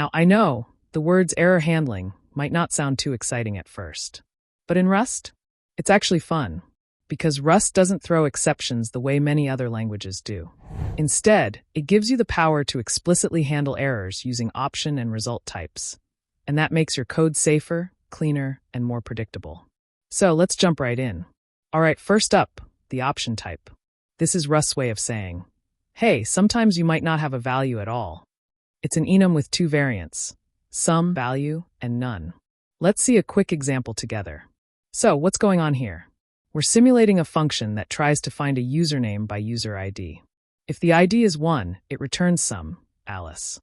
Now, I know the words error handling might not sound too exciting at first, but in Rust, it's actually fun, because Rust doesn't throw exceptions the way many other languages do. Instead, it gives you the power to explicitly handle errors using option and result types, and that makes your code safer, cleaner, and more predictable. So let's jump right in. All right, first up, the option type. This is Rust's way of saying, hey, sometimes you might not have a value at all. It's an enum with two variants, some value and none. Let's see a quick example together. So what's going on here? We're simulating a function that tries to find a username by user ID. If the ID is 1, it returns some, Alice.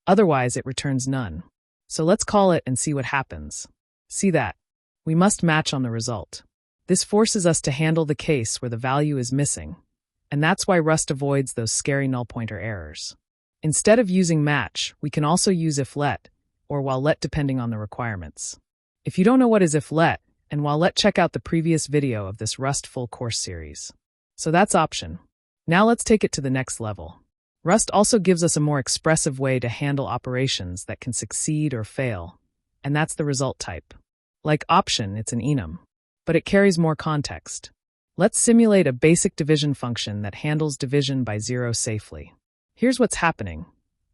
Otherwise, it returns none. So let's call it and see what happens. See that? We must match on the result. This forces us to handle the case where the value is missing, and that's why Rust avoids those scary null pointer errors. Instead of using match, we can also use if-let, or while-let depending on the requirements. If you don't know what is if-let and while-let, check out the previous video of this Rust full course series. So that's option. Now let's take it to the next level. Rust also gives us a more expressive way to handle operations that can succeed or fail, and that's the result type. Like option, it's an enum, but it carries more context. Let's simulate a basic division function that handles division by 0 safely. Here's what's happening.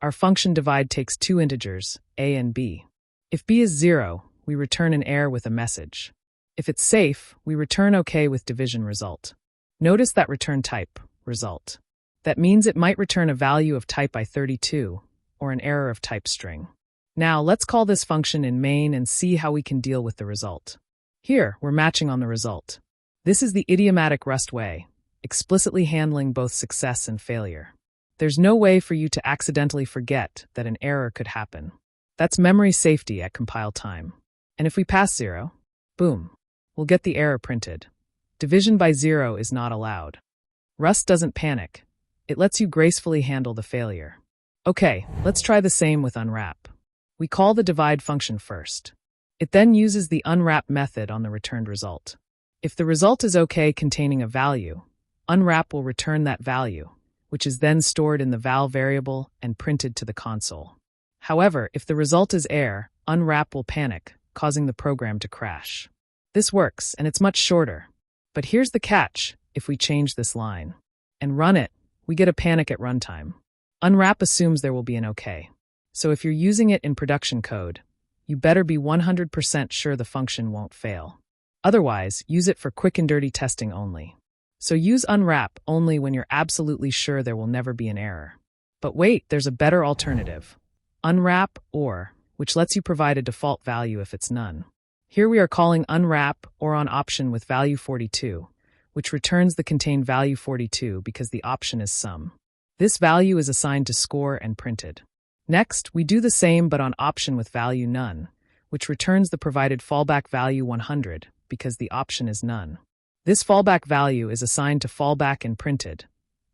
Our function divide takes two integers, a and b. If b is 0, we return an error with a message. If it's safe, we return OK with division result. Notice that return type, result. That means it might return a value of type i32, or an error of type string. Now let's call this function in main and see how we can deal with the result. Here, we're matching on the result. This is the idiomatic Rust way, explicitly handling both success and failure. There's no way for you to accidentally forget that an error could happen. That's memory safety at compile time. And if we pass 0, boom, we'll get the error printed. Division by 0 is not allowed. Rust doesn't panic. It lets you gracefully handle the failure. Okay, let's try the same with Unwrap. We call the divide function first. It then uses the Unwrap method on the returned result. If the result is OK containing a value, Unwrap will return that value, which is then stored in the val variable and printed to the console. However, if the result is error, Unwrap will panic, causing the program to crash. This works, and it's much shorter. But here's the catch: if we change this line and run it, we get a panic at runtime. Unwrap assumes there will be an OK. So if you're using it in production code, you better be 100% sure the function won't fail. Otherwise, use it for quick and dirty testing only. So use Unwrap only when you're absolutely sure there will never be an error. But wait, there's a better alternative. Unwrap or, which lets you provide a default value if it's none. Here we are calling Unwrap or on option with value 42, which returns the contained value 42 because the option is sum. This value is assigned to score and printed. Next, we do the same but on option with value none, which returns the provided fallback value 100 because the option is none. This fallback value is assigned to fallback and printed,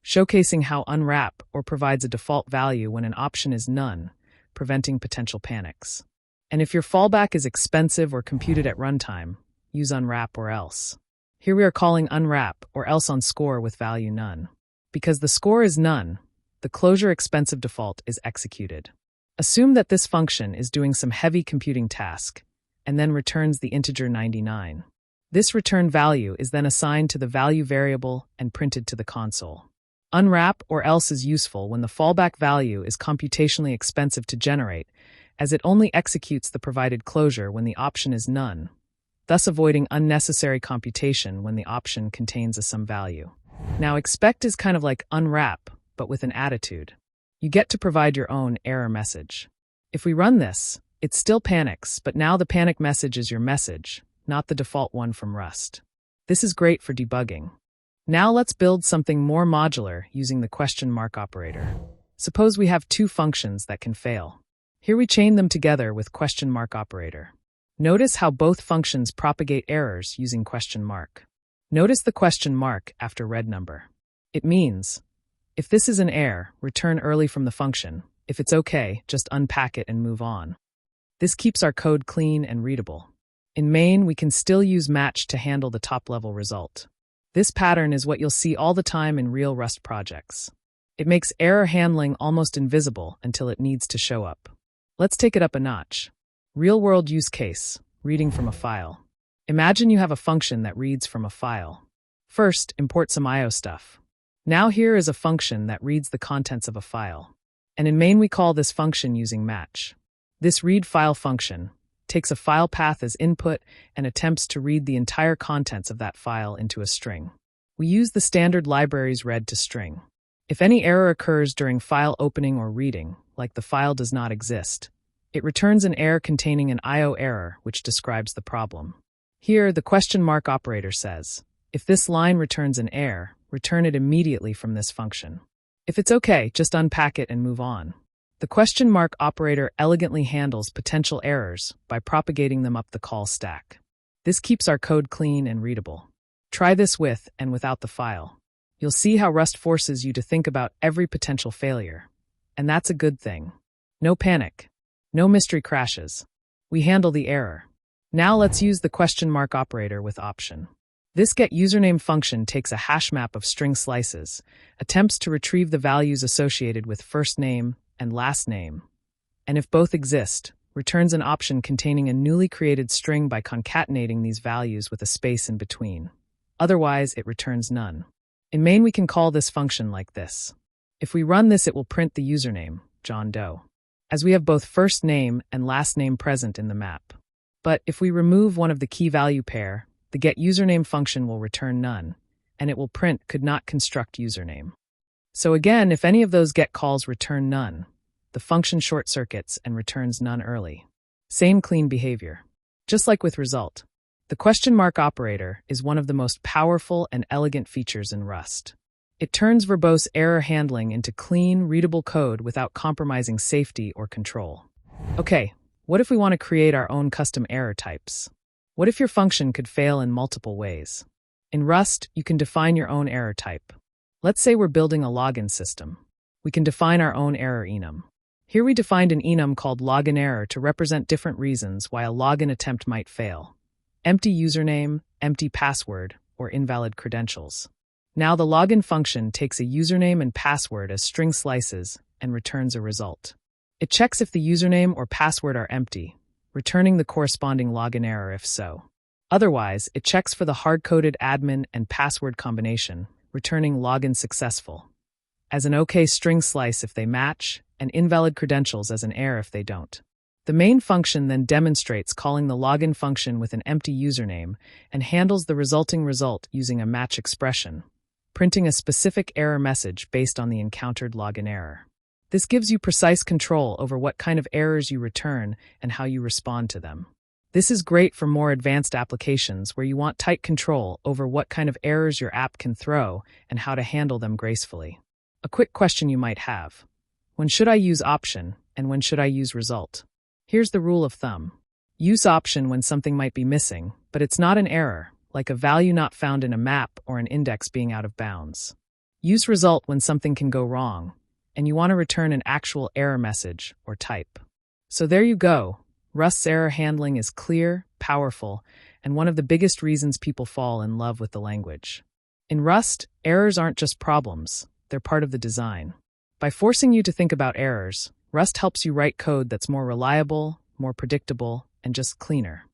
showcasing how Unwrap or provides a default value when an option is none, preventing potential panics. And if your fallback is expensive or computed at runtime, use Unwrap or else. Here we are calling Unwrap or else on score with value none. Because the score is none, the closure expensive default is executed. Assume that this function is doing some heavy computing task, and then returns the integer 99. This return value is then assigned to the value variable and printed to the console. Unwrap or else is useful when the fallback value is computationally expensive to generate, as it only executes the provided closure when the option is none, thus avoiding unnecessary computation when the option contains a sum value. Now, expect is kind of like Unwrap, but with an attitude. You get to provide your own error message. If we run this, it still panics, but now the panic message is your message, not the default one from Rust. This is great for debugging. Now let's build something more modular using the question mark operator. Suppose we have two functions that can fail. Here we chain them together with question mark operator. Notice how both functions propagate errors using question mark. Notice the question mark after red number. It means, if this is an error, return early from the function. If it's okay, just unpack it and move on. This keeps our code clean and readable. In main, we can still use match to handle the top-level result. This pattern is what you'll see all the time in real Rust projects. It makes error handling almost invisible until it needs to show up. Let's take it up a notch. Real-world use case, reading from a file. Imagine you have a function that reads from a file. First, import some I/O stuff. Now here is a function that reads the contents of a file. And in main we call this function using match. This read file function takes a file path as input and attempts to read the entire contents of that file into a string. We use the standard libraries read to string. If any error occurs during file opening or reading, like the file does not exist, it returns an error containing an I/O error which describes the problem. Here, the question mark operator says, if this line returns an error, return it immediately from this function. If it's okay, just unpack it and move on. The question mark operator elegantly handles potential errors by propagating them up the call stack. This keeps our code clean and readable. Try this with and without the file. You'll see how Rust forces you to think about every potential failure. And that's a good thing. No panic. No mystery crashes. We handle the error. Now let's use the question mark operator with option. This getUsername function takes a hash map of string slices, attempts to retrieve the values associated with first name and last name, and if both exist, returns an option containing a newly created string by concatenating these values with a space in between. Otherwise, it returns none. In main, we can call this function like this. If we run this, it will print the username, John Doe, as we have both first name and last name present in the map. But if we remove one of the key value pair, the getUsername function will return none, and it will print could not construct username. So again, if any of those get calls return none, the function short circuits and returns none early. Same clean behavior. Just like with result. The question mark operator is one of the most powerful and elegant features in Rust. It turns verbose error handling into clean, readable code without compromising safety or control. Okay, what if we want to create our own custom error types? What if your function could fail in multiple ways? In Rust, you can define your own error type. Let's say we're building a login system. We can define our own error enum. Here we defined an enum called login error to represent different reasons why a login attempt might fail. Empty username, empty password, or invalid credentials. Now the login function takes a username and password as string slices and returns a result. It checks if the username or password are empty, returning the corresponding login error if so. Otherwise, it checks for the hard-coded admin and password combination, returning login successful, as an OK string slice if they match, and invalid credentials as an error if they don't. The main function then demonstrates calling the login function with an empty username and handles the resulting result using a match expression, printing a specific error message based on the encountered login error. This gives you precise control over what kind of errors you return and how you respond to them. This is great for more advanced applications where you want tight control over what kind of errors your app can throw and how to handle them gracefully. A quick question you might have. When should I use option and when should I use result? Here's the rule of thumb. Use option when something might be missing, but it's not an error, like a value not found in a map or an index being out of bounds. Use result when something can go wrong, and you want to return an actual error message or type. So there you go. Rust's error handling is clear, powerful, and one of the biggest reasons people fall in love with the language. In Rust, errors aren't just problems, they're part of the design. By forcing you to think about errors, Rust helps you write code that's more reliable, more predictable, and just cleaner.